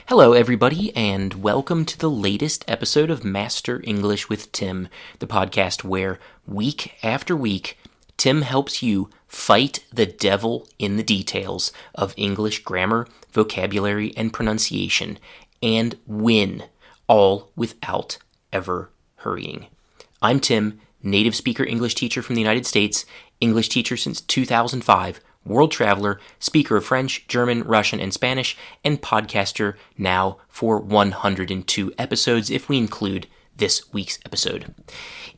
Hello, everybody, and welcome to the latest episode of Master English with Tim, the podcast where, week after week, Tim helps you fight the devil in the details of English grammar, vocabulary, and pronunciation, and win, all without ever hurrying. I'm Tim, native speaker English teacher from the United States, English teacher since 2005, world traveler, speaker of French, German, Russian, and Spanish, and podcaster now for 102 episodes if we include this week's episode.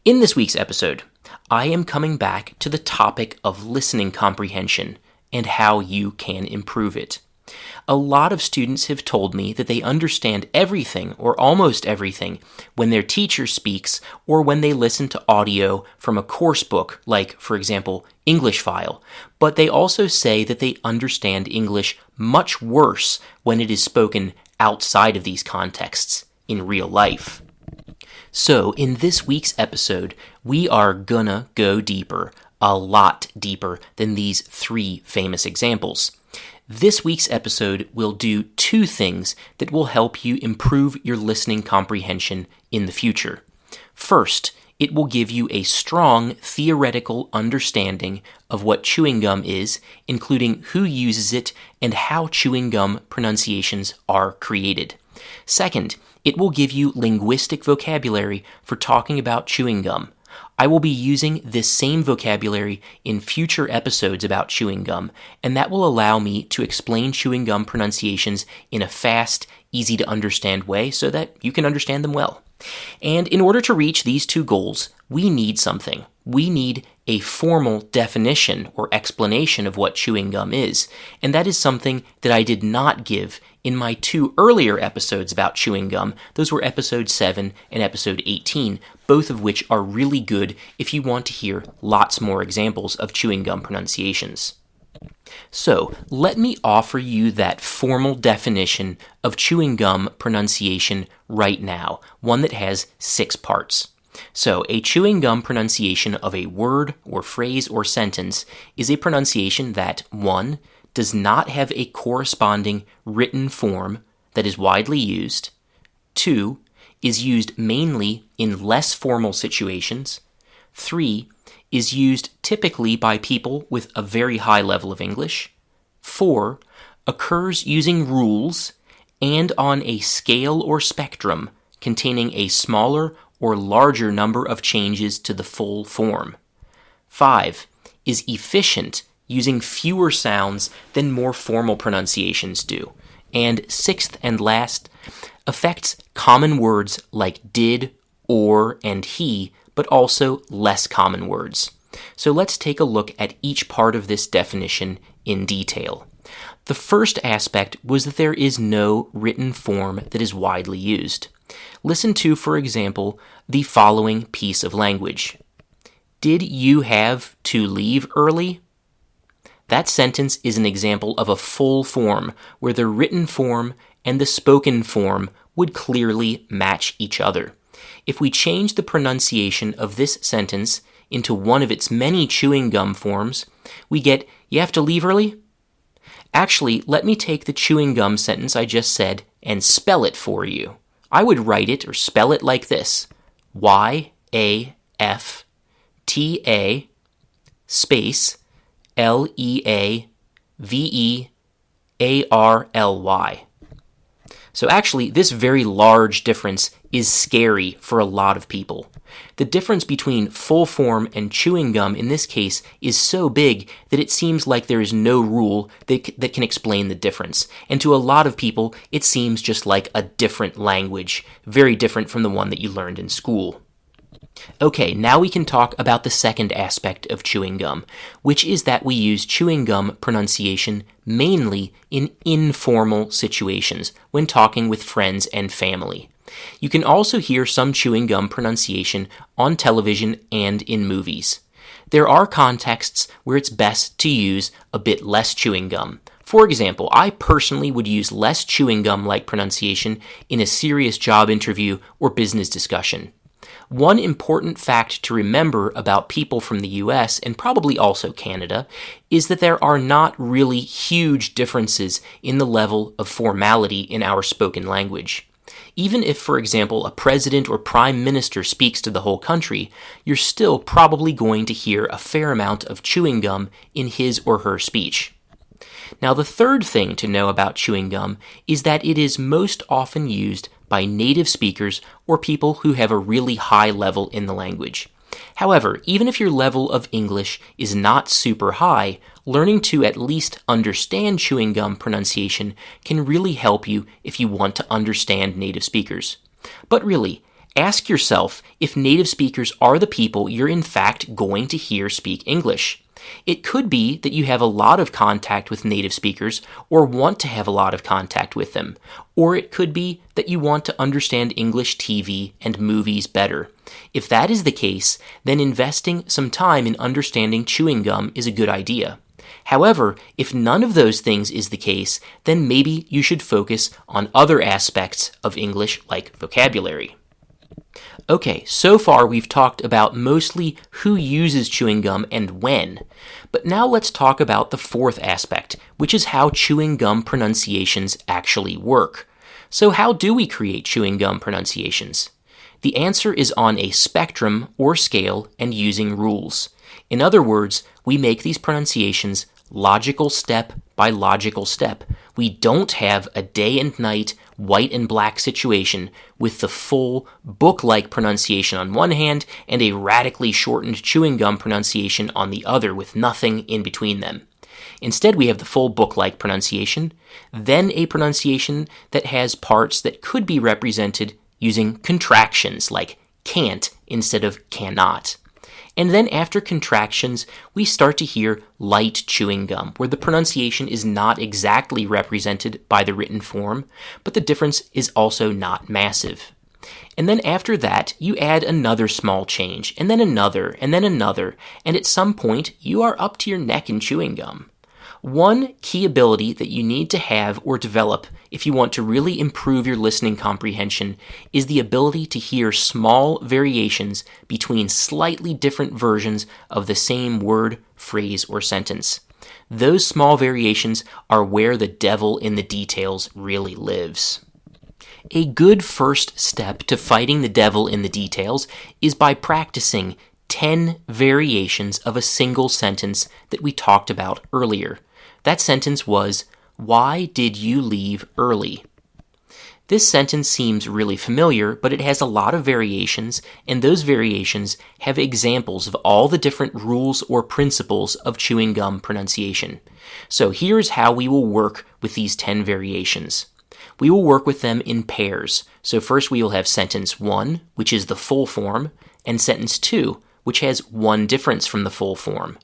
In this week's episode, I am coming back to the topic of listening comprehension and how you can improve it. A lot of students have told me that they understand everything or almost everything when their teacher speaks or when they listen to audio from a course book, like, for example, English File, but they also say that they understand English much worse when it is spoken outside of these contexts, in real life. So, in this week's episode, we are gonna go deeper, a lot deeper than these three famous examples. This week's episode will do two things that will help you improve your listening comprehension in the future. First, it will give you a strong theoretical understanding of what chewing gum is, including who uses it and how chewing gum pronunciations are created. Second, it will give you linguistic vocabulary for talking about chewing gum. I will be using this same vocabulary in future episodes about chewing gum, and that will allow me to explain chewing gum pronunciations in a fast, easy-to-understand way so that you can understand them well. And in order to reach these two goals, we need something. We need a formal definition or explanation of what chewing gum is, and that is something that I did not give in my two earlier episodes about chewing gum. Those were episode 7 and episode 18, both of which are really good if you want to hear lots more examples of chewing gum pronunciations. So, let me offer you that formal definition of chewing gum pronunciation right now, one that has 6 parts. So, a chewing gum pronunciation of a word or phrase or sentence is a pronunciation that, 1, does not have a corresponding written form that is widely used, 2, is used mainly in less formal situations, 3, is used typically by people with a very high level of English, 4, occurs using rules and on a scale or spectrum containing a smaller or larger number of changes to the full form, 5, is efficient using fewer sounds than more formal pronunciations do, and 6th and last, affects common words like did, or, and he, but also less common words. So let's take a look at each part of this definition in detail. The first aspect was that there is no written form that is widely used. Listen to, for example, the following piece of language. Did you have to leave early? That sentence is an example of a full form where the written form and the spoken form would clearly match each other. If we change the pronunciation of this sentence into one of its many chewing gum forms, we get, you have to leave early? Actually, let me take the chewing gum sentence I just said and spell it for you. I would write it or spell it like this. Y-A-F-T-A space L-E-A-V-E-A-R-L-Y. So actually, this very large difference is scary for a lot of people. The difference between full form and chewing gum in this case is so big that it seems like there is no rule that can explain the difference. And to a lot of people, it seems just like a different language, very different from the one that you learned in school. Okay, now we can talk about the second aspect of chewing gum, which is that we use chewing gum pronunciation mainly in informal situations when talking with friends and family. You can also hear some chewing gum pronunciation on television and in movies. There are contexts where it's best to use a bit less chewing gum. For example, I personally would use less chewing gum-like pronunciation in a serious job interview or business discussion. One important fact to remember about people from the US, and probably also Canada, is that there are not really huge differences in the level of formality in our spoken language. Even if, for example, a president or prime minister speaks to the whole country, you're still probably going to hear a fair amount of chewing gum in his or her speech. Now, the third thing to know about chewing gum is that it is most often used by native speakers or people who have a really high level in the language. However, even if your level of English is not super high, learning to at least understand chewing gum pronunciation can really help you if you want to understand native speakers. But really, ask yourself if native speakers are the people you're in fact going to hear speak English. It could be that you have a lot of contact with native speakers or want to have a lot of contact with them. Or it could be that you want to understand English TV and movies better. If that is the case, then investing some time in understanding chewing gum is a good idea. However, if none of those things is the case, then maybe you should focus on other aspects of English like vocabulary. Okay, so far we've talked about mostly who uses chewing gum and when. But now let's talk about the fourth aspect, which is how chewing gum pronunciations actually work. So how do we create chewing gum pronunciations? The answer is on a spectrum or scale and using rules. In other words, we make these pronunciations logical step by logical step. We don't have a day and night, white and black situation with the full book-like pronunciation on one hand and a radically shortened chewing gum pronunciation on the other with nothing in between them. Instead, we have the full book-like pronunciation, then a pronunciation that has parts that could be represented using contractions like can't instead of cannot. And then after contractions, we start to hear light chewing gum, where the pronunciation is not exactly represented by the written form, but the difference is also not massive. And then after that, you add another small change, and then another, and at some point, you are up to your neck in chewing gum. One key ability that you need to have or develop if you want to really improve your listening comprehension is the ability to hear small variations between slightly different versions of the same word, phrase, or sentence. Those small variations are where the devil in the details really lives. A good first step to fighting the devil in the details is by practicing 10 variations of a single sentence that we talked about earlier. That sentence was, "Why did you leave early?" This sentence seems really familiar, but it has a lot of variations, and those variations have examples of all the different rules or principles of chewing gum pronunciation. So here's how we will work with these 10 variations. We will work with them in pairs. So first we will have sentence 1, which is the full form, and sentence 2, which has one difference from the full form.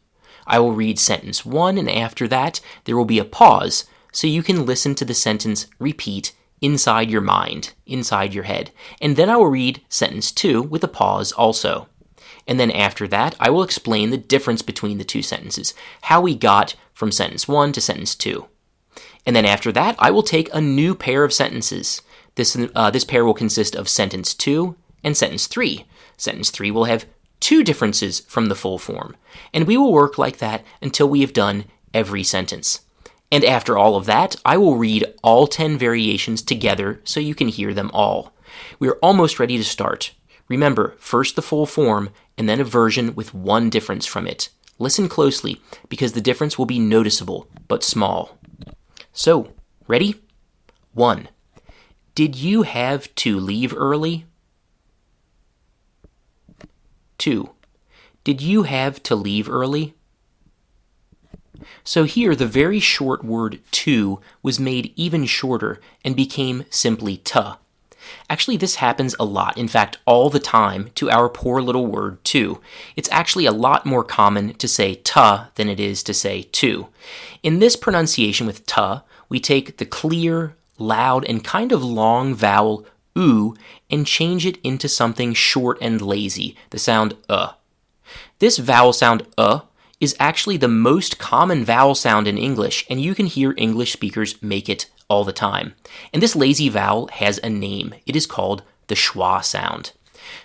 I will read sentence 1, and after that, there will be a pause, so you can listen to the sentence repeat inside your mind, inside your head. And then I will read sentence 2 with a pause also. And then after that, I will explain the difference between the two sentences, how we got from sentence 1 to sentence 2. And then after that, I will take a new pair of sentences. This pair will consist of sentence 2 and sentence 3. Sentence 3 will have two differences from the full form, and we will work like that until we have done every sentence. And after all of that, I will read all 10 variations together so you can hear them all. We are almost ready to start. Remember, first the full form, and then a version with one difference from it. Listen closely, because the difference will be noticeable, but small. So, ready? 1. Did you have to leave early? 2. Did you have to leave early? So here, the very short word to was made even shorter and became simply tuh. Actually, this happens a lot, in fact, all the time, to our poor little word to. It's actually a lot more common to say tuh than it is to say to. In this pronunciation with tuh, we take the clear, loud, and kind of long vowel oo and change it into something short and lazy, the sound This vowel sound is actually the most common vowel sound in English, and you can hear English speakers make it all the time. And this lazy vowel has a name. It is called the schwa sound.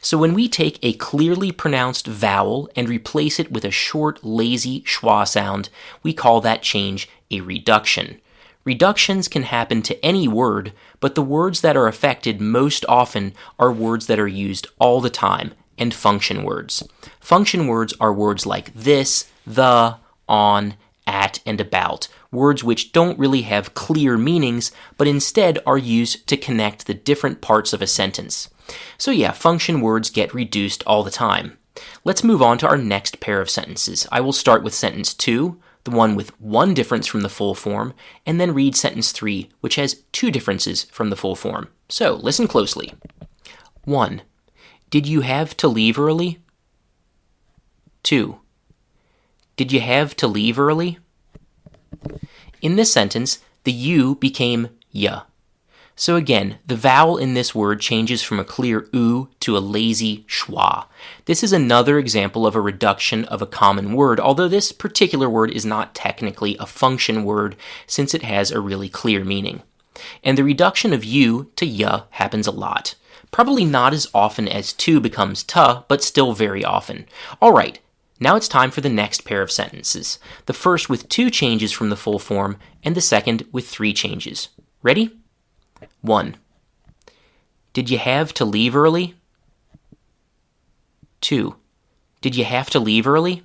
So when we take a clearly pronounced vowel and replace it with a short, lazy schwa sound, we call that change a reduction. Reductions can happen to any word, but the words that are affected most often are words that are used all the time, and function words. Function words are words like this, the, on, at, and about, words which don't really have clear meanings, but instead are used to connect the different parts of a sentence. So yeah, function words get reduced all the time. Let's move on to our next pair of sentences. I will start with sentence 2, the one with one difference from the full form, and then read sentence 3, which has two differences from the full form. So listen closely. 1. Did you have to leave early? 2. Did you have to leave early? In this sentence, the you became ya. So again, the vowel in this word changes from a clear oo to a lazy schwa. This is another example of a reduction of a common word, although this particular word is not technically a function word since it has a really clear meaning. And the reduction of you to ya happens a lot. Probably not as often as to becomes ta, but still very often. Alright, now it's time for the next pair of sentences. The first with 2 changes from the full form, and the second with 3 changes. Ready? 1. Did you have to leave early? 2. Did you have to leave early?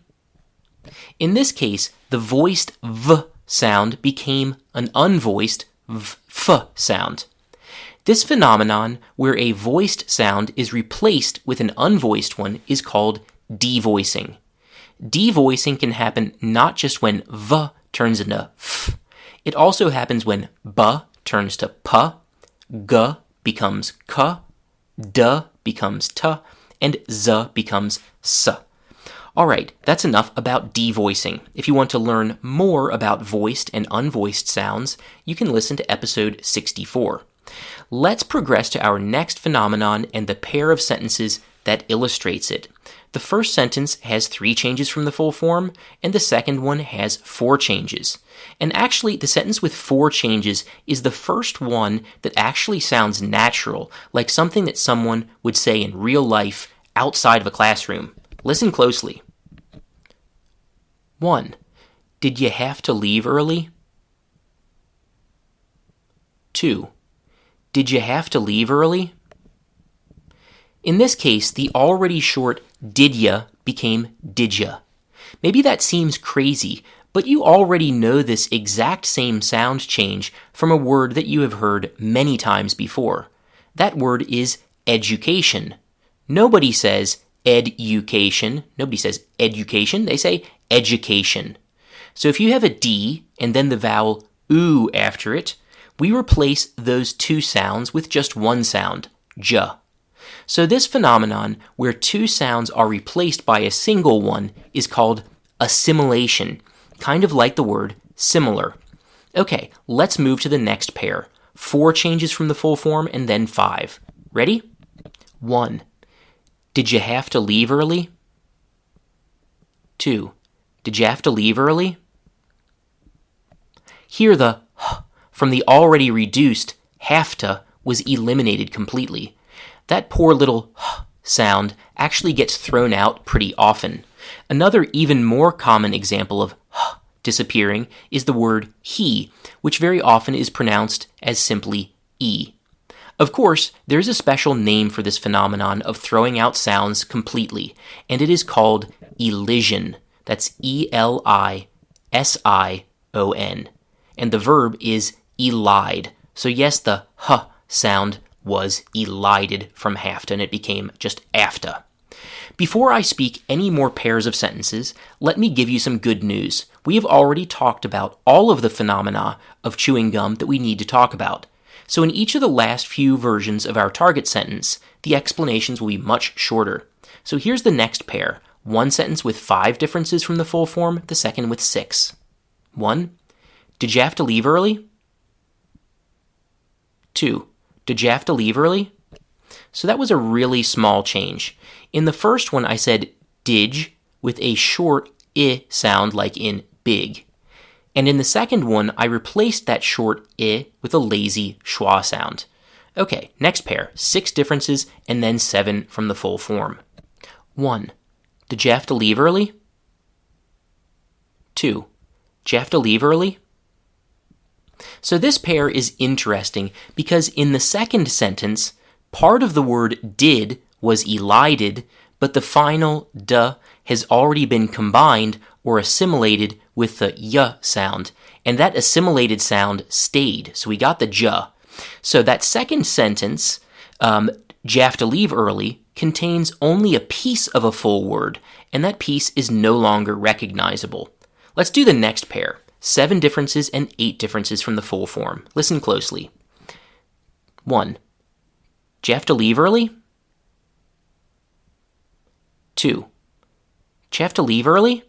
In this case, the voiced v sound became an unvoiced f sound. This phenomenon, where a voiced sound is replaced with an unvoiced one, is called devoicing. Devoicing can happen not just when v turns into f. It also happens when b turns to p, g becomes k, d becomes t, and z becomes s. Alright, that's enough about devoicing. If you want to learn more about voiced and unvoiced sounds, you can listen to episode 64. Let's progress to our next phenomenon and the pair of sentences that illustrates it. The first sentence has 3 changes from the full form, and the second one has 4 changes. And actually, the sentence with 4 changes is the first one that actually sounds natural, like something that someone would say in real life outside of a classroom. Listen closely. 1. Did you have to leave early? 2. Did you have to leave early? In this case, the already short did ya became did ya. Maybe that seems crazy, but you already know this exact same sound change from a word that you have heard many times before. That word is education. Nobody says education. Nobody says education. They say education. So if you have a D and then the vowel oo after it, we replace those 2 sounds with just one sound, ja. So this phenomenon, where 2 sounds are replaced by a single one, is called assimilation, kind of like the word similar. Okay, let's move to the next pair. 4 changes from the full form and then 5. Ready? 1. Did you have to leave early? 2. Did you have to leave early? Here the h from the already reduced have to was eliminated completely. That poor little h sound actually gets thrown out pretty often. Another even more common example of h disappearing is the word he, which very often is pronounced as simply e. Of course, there's a special name for this phenomenon of throwing out sounds completely, and it is called elision. That's E-L-I-S-I-O-N. And the verb is elide. So yes, the h sound was elided from have to, and it became just afta. Before I speak any more pairs of sentences, let me give you some good news. We have already talked about all of the phenomena of chewing gum that we need to talk about. So in each of the last few versions of our target sentence, the explanations will be much shorter. So here's the next pair. One sentence with 5 differences from the full form, the second with 6. 1. Did you have to leave early? 2. Did you have to leave early? So that was a really small change. In the first one, I said did with a short I sound like in big. And in the second one, I replaced that short I with a lazy schwa sound. Okay, next pair, 6 differences and then 7 from the full form. 1. Did you have to leave early? 2. Did you have to leave early? So this pair is interesting because in the second sentence, part of the word did was elided, but the final duh has already been combined or assimilated with the y sound, and that assimilated sound stayed, so we got the j. So that second sentence, "you have to leave early," contains only a piece of a full word, and that piece is no longer recognizable. Let's do the next pair. 7 differences and 8 differences from the full form. Listen closely. 1. Did you have to leave early? 2. Did you have to leave early?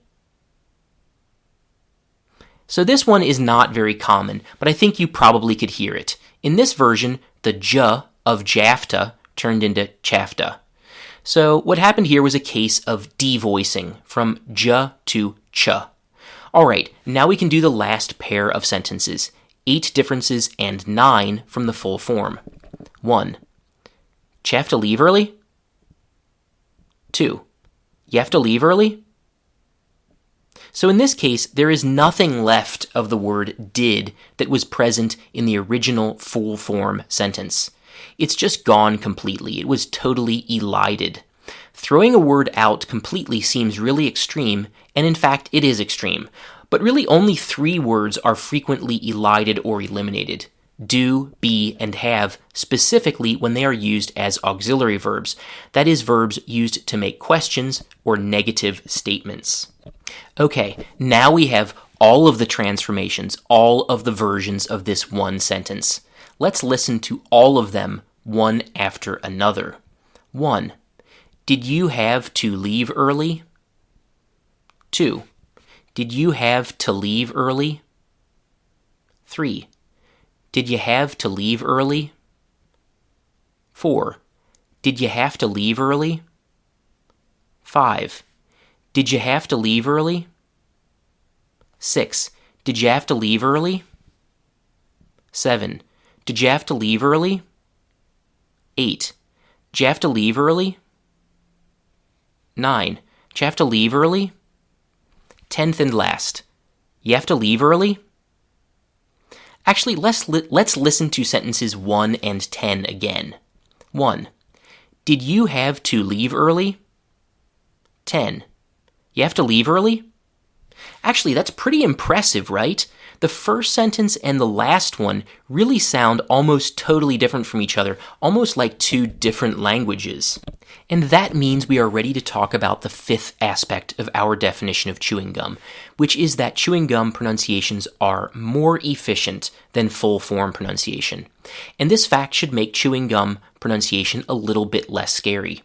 So this one is not very common, but I think you probably could hear it. In this version, the j of jafta turned into chafta. So what happened here was a case of devoicing from j to ch. All right, now we can do the last pair of sentences. 8 differences and 9 from the full form. 1. Did you have to leave early? 2. You have to leave early? So in this case, there is nothing left of the word did that was present in the original full form sentence. It's just gone completely. It was totally elided. Throwing a word out completely seems really extreme, and in fact it is extreme. But really only 3 words are frequently elided or eliminated: do, be, and have, specifically when they are used as auxiliary verbs. That is, verbs used to make questions or negative statements. Okay, now we have all of the transformations, all of the versions of this one sentence. Let's listen to all of them one after another. 1. Did you have to leave early? 2. Did you have to leave early? 3. Did you have to leave early? 4. Did you have to leave early? 5. Did you have to leave early? 6. Did you have to leave early? 7. Did you have to leave early? 8. Did you have to leave early? 9. Did you have to leave early? 10th and last. You have to leave early? Actually, let's listen to sentences 1 and 10 again. 1. Did you have to leave early? 10. You have to leave early? Actually, that's pretty impressive, right? The first sentence and the last one really sound almost totally different from each other, almost like 2 different languages. And that means we are ready to talk about the 5th aspect of our definition of chewing gum, which is that chewing gum pronunciations are more efficient than full form pronunciation. And this fact should make chewing gum pronunciation a little bit less scary.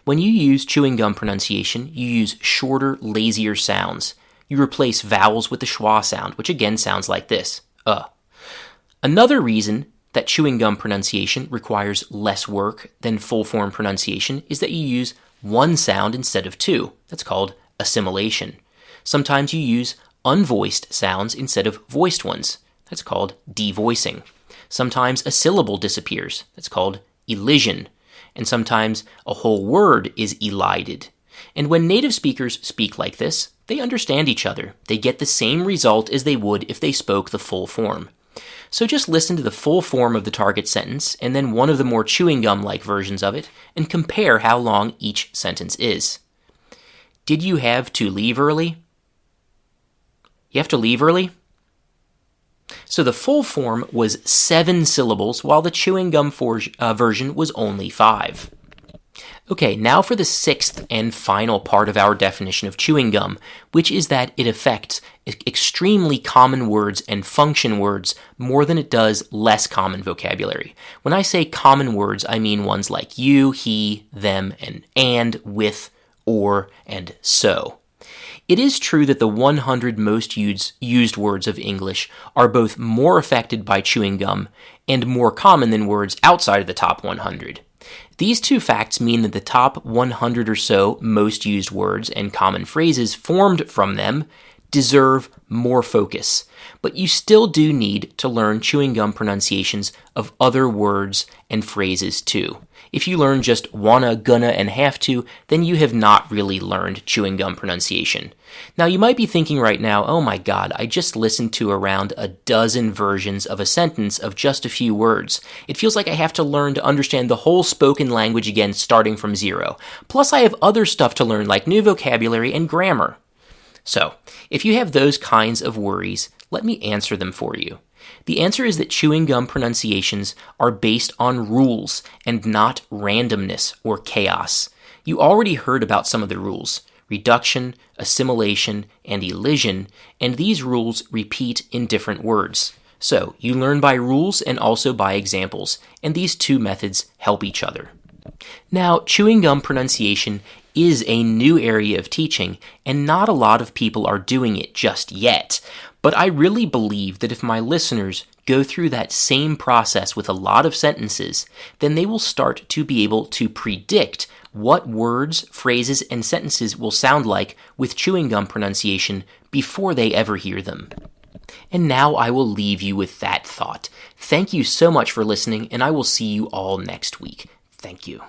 When you use chewing gum pronunciation, you use shorter, lazier sounds. You replace vowels with the schwa sound, which again sounds like this, Another reason that chewing gum pronunciation requires less work than full form pronunciation is that you use one sound instead of 2. That's called assimilation. Sometimes you use unvoiced sounds instead of voiced ones. That's called devoicing. Sometimes a syllable disappears. That's called elision. And sometimes a whole word is elided. And when native speakers speak like this, they understand each other. They get the same result as they would if they spoke the full form. So just listen to the full form of the target sentence and then one of the more chewing gum-like versions of it and compare how long each sentence is. Did you have to leave early? You have to leave early? So the full form was 7 syllables, while the chewing gum version was only 5. Okay, now for the 6th and final part of our definition of chewing gum, which is that it affects extremely common words and function words more than it does less common vocabulary. When I say common words, I mean ones like you, he, them, and, with, or, and so. It is true that the 100 most used words of English are both more affected by chewing gum and more common than words outside of the top 100. These 2 facts mean that the top 100 or so most used words and common phrases formed from them deserve more focus, but you still do need to learn chewing gum pronunciations of other words and phrases too. If you learn just wanna, gonna, and have to, then you have not really learned chewing gum pronunciation. Now you might be thinking right now, oh my god, I just listened to around a dozen versions of a sentence of just a few words. It feels like I have to learn to understand the whole spoken language again starting from zero. Plus I have other stuff to learn like new vocabulary and grammar. So, if you have those kinds of worries, let me answer them for you. The answer is that chewing gum pronunciations are based on rules and not randomness or chaos. You already heard about some of the rules: reduction, assimilation, and elision, and these rules repeat in different words. So, you learn by rules and also by examples, and these two methods help each other. Now, chewing gum pronunciation is a new area of teaching, and not a lot of people are doing it just yet. But I really believe that if my listeners go through that same process with a lot of sentences, then they will start to be able to predict what words, phrases, and sentences will sound like with chewing gum pronunciation before they ever hear them. And now I will leave you with that thought. Thank you so much for listening, and I will see you all next week. Thank you.